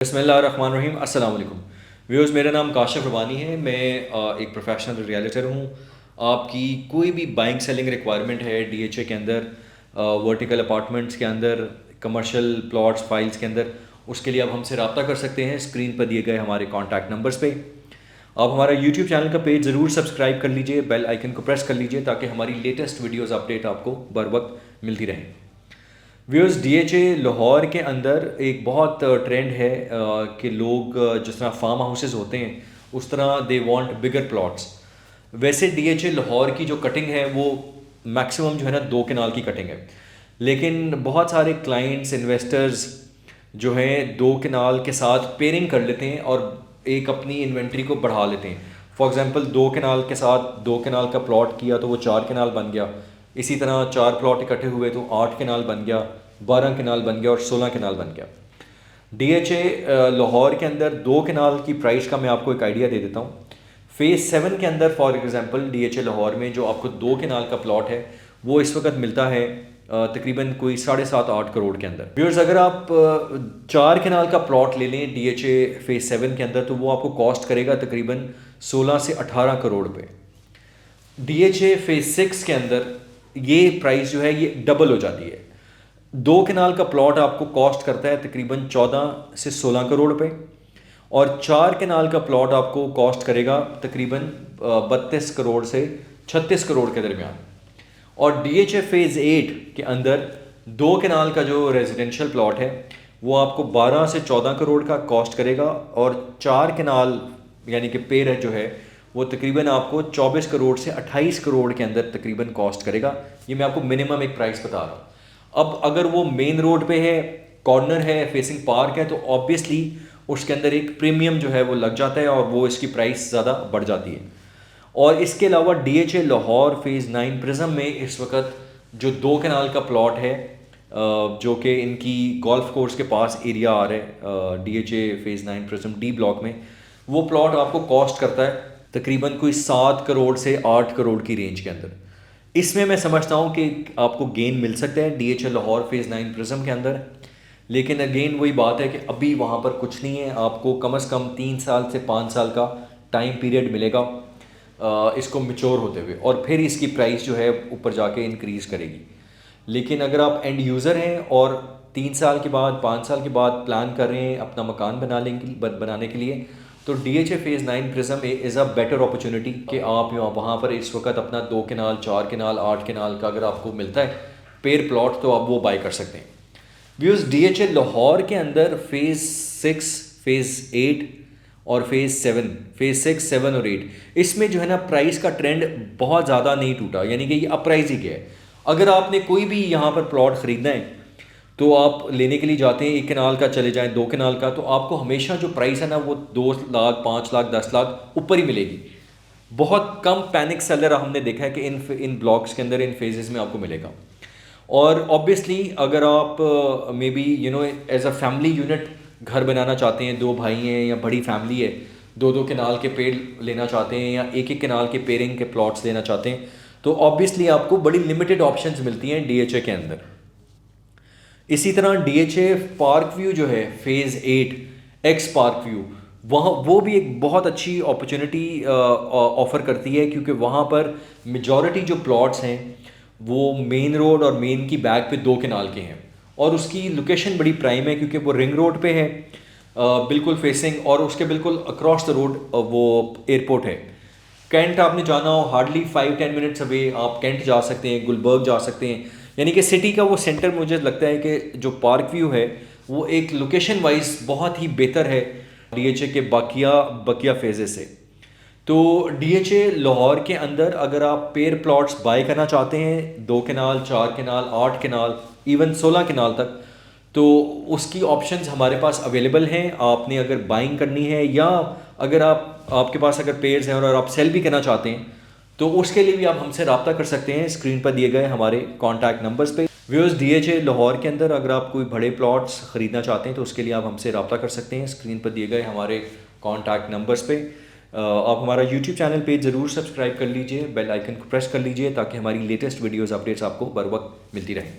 बिस्मिल्लाहिर्रहमानिर्रहीम। अस्सलाम वालेकुम व्यूअर्स, मेरा नाम काशिफ रबानी है। मैं एक प्रोफेशनल रियल्टर हूँ। आपकी कोई भी बाइंग सेलिंग रिक्वायरमेंट है डीएचए के अंदर, वर्टिकल अपार्टमेंट्स के अंदर, कमर्शियल प्लॉट्स फाइल्स के अंदर, उसके लिए आप हमसे रब्ता कर सकते हैं स्क्रीन पर दिए गए हमारे कॉन्टैक्ट नंबर्स पे। आप हमारा यूट्यूब चैनल का पेज ज़रूर सब्सक्राइब कर लीजिए, बेल आइकन को प्रेस कर लीजिए ताकि हमारी लेटेस्ट वीडियोज़ अपडेट आपको बर वक्त मिलती रहें। व्यूअर्स, डीएचए लाहौर के अंदर एक बहुत ट्रेंड है कि लोग जिस तरह फार्म हाउसेस होते हैं उस तरह दे वांट बिगर प्लॉट्स। वैसे डीएचए लाहौर की जो कटिंग है वो मैक्सिमम जो है ना 2 कनाल की कटिंग है, लेकिन बहुत सारे क्लाइंट्स इन्वेस्टर्स जो हैं 2 कनाल के साथ पेयरिंग कर लेते हैं और एक अपनी इन्वेंट्री को बढ़ा लेते हैं। फॉर एग्जांपल 2 कनाल के साथ 2 कनाल का प्लॉट किया तो वो 4 कनाल बन गया। इसी तरह 4 प्लॉट इकट्ठे हुए तो 8 कनाल बन गया, 12 कनाल बन गया और 16 कनाल बन गया। डीएचए लाहौर के अंदर 2 कनाल की प्राइस का मैं आपको एक आइडिया दे देता हूँ। फेज़ 7 के अंदर फॉर एग्जांपल डीएचए लाहौर में जो आपको 2 कनाल का प्लॉट है वो इस वक्त मिलता है तकरीबन कोई 7.5-8 करोड़ के अंदर। व्यूअर्स, अगर आप 4 कनाल का प्लॉट ले लें डीएचए फेज़ 7 के अंदर तो वो आपको कॉस्ट करेगा तकरीबन 16 से 18 करोड़ पे। डीएचए फेज़ 6 के अंदर ये प्राइस जो है ये डबल हो जाती है। 2 कनाल का प्लॉट आपको कॉस्ट करता है तकरीबन 14 से 16 करोड़ पे और 4 कनाल का प्लॉट आपको कॉस्ट करेगा तकरीबन 32 करोड़ से 36 करोड़ के दरमियान। और डीएचए फेज़ 8 के अंदर 2 कनाल का जो रेजिडेंशियल प्लॉट है वो आपको 12 से 14 करोड़ का कॉस्ट करेगा और 4 कनाल यानी कि पेड़ जो है वो तकरीबन आपको 24 करोड़ से 28 करोड़ के अंदर तकरीबन कॉस्ट करेगा। ये मैं आपको मिनिमम एक प्राइस बता रहा हूँ। अब अगर वो मेन रोड पे है, कॉर्नर है, फेसिंग पार्क है तो ऑब्वियसली उसके अंदर एक प्रीमियम जो है वो लग जाता है और वो इसकी प्राइस ज़्यादा बढ़ जाती है। और इसके अलावा डीएचए लाहौर फेज़ 9 प्रिज्म में इस वक्त जो 2 कनाल का प्लॉट है जो कि इनकी गोल्फ कोर्स के पास एरिया आ रहा है DHA phase 9 prism D block में, वो प्लॉट आपको कॉस्ट करता है तकरीबन कोई 7 करोड़ से 8 करोड़ की रेंज के अंदर। इसमें मैं समझता हूँ कि आपको गेन मिल सकता है डीएचए लाहौर फेज़ 9 प्रिज्म के अंदर, लेकिन अगेन वही बात है कि अभी वहाँ पर कुछ नहीं है। आपको कम से कम 3 साल से 5 साल का टाइम पीरियड मिलेगा इसको मैच्योर होते हुए और फिर इसकी प्राइस जो है ऊपर जाके इंक्रीज़ करेगी। लेकिन अगर आप एंड यूज़र हैं और 3 साल के बाद 5 साल के बाद प्लान कर रहे हैं अपना मकान बनाने के लिए तो DHA phase 9 prism is a better opportunity कि आप वहाँ पर इस वक्त अपना 2 कनाल, 4 कनाल, 8 कनाल का अगर आपको मिलता है पेड़ प्लॉट तो आप वो बाय कर सकते हैं। व्यूज़, डीएचए लाहौर के अंदर फेज़ 6, फेज़ 8 और फेज़ 6, 7 और 8 इसमें जो है ना प्राइस का ट्रेंड बहुत ज़्यादा नहीं टूटा, यानी कि ये अपराइज ही गया है। अगर आपने कोई भी यहाँ पर प्लॉट ख़रीदना है तो आप लेने के लिए जाते हैं 1 कनाल का, चले जाएं 2 कनाल का, तो आपको हमेशा जो प्राइस है ना वो 2 लाख, 5 लाख, 10 लाख ऊपर ही मिलेगी। बहुत कम पैनिक सेलर हमने देखा है कि इन ब्लॉक्स के अंदर इन फेजेस में आपको मिलेगा। और ऑब्वियसली अगर आप maybe as a family unit घर बनाना चाहते हैं, 2 भाई हैं या बड़ी फैमिली है, 2-2 कनाल के पेड़ लेना चाहते हैं या 1-1 कनाल के पेयरिंग के प्लॉट्स लेना चाहते हैं तो ऑब्वियसली आपको बड़ी लिमिटेड ऑप्शंस मिलती हैं डीएचए के अंदर। इसी तरह डीएचए पार्क व्यू जो है फेज़ 8 एक्स पार्क व्यू, वहाँ वो भी एक बहुत अच्छी अपॉर्चुनिटी ऑफ़र करती है क्योंकि वहाँ पर मेजॉरिटी जो प्लॉट्स हैं वो मेन रोड और मेन की बैक पे 2 कनाल के हैं और उसकी लोकेशन बड़ी प्राइम है क्योंकि वो रिंग रोड पे है बिल्कुल फेसिंग, और उसके बिल्कुल अक्रॉस द रोड वो एयरपोर्ट है। कैंट आपने जाना हो हार्डली 5-10 मिनट्स अवे आप कैंट जा सकते हैं, गुलबर्ग जा सकते हैं, यानी कि सिटी का वो सेंटर। मुझे लगता है कि जो पार्क व्यू है वो एक लोकेशन वाइज बहुत ही बेहतर है डीएचए के बकिया फेजेस से। तो डीएचए लाहौर के अंदर अगर आप पेयर प्लॉट्स बाय करना चाहते हैं 2 कनाल, 4 कनाल, 8 कनाल, इवन 16 कनाल तक, तो उसकी ऑप्शंस हमारे पास अवेलेबल हैं। आपने अगर बाइंग करनी है या अगर आपके पास अगर पेयर्स हैं और आप सेल भी करना चाहते हैं तो उसके लिए भी आप हमसे रब्ता कर सकते हैं स्क्रीन पर दिए गए हमारे कॉन्टैक्ट नंबर्स पे। व्यूअर्स, डीएचए लाहौर के अंदर अगर आप कोई बड़े प्लॉट्स ख़रीदना चाहते हैं तो उसके लिए आप हमसे रब्ता कर सकते हैं स्क्रीन पर दिए गए हमारे कॉन्टैक्ट नंबर्स पे। आप हमारा यूट्यूब चैनल पेज ज़रूर सब्सक्राइब कर लीजिए, बेल आइकन को प्रेस कर लीजिए ताकि हमारी लेटेस्ट वीडियोज़ अपडेट्स आपको बर वक्त मिलती रहें।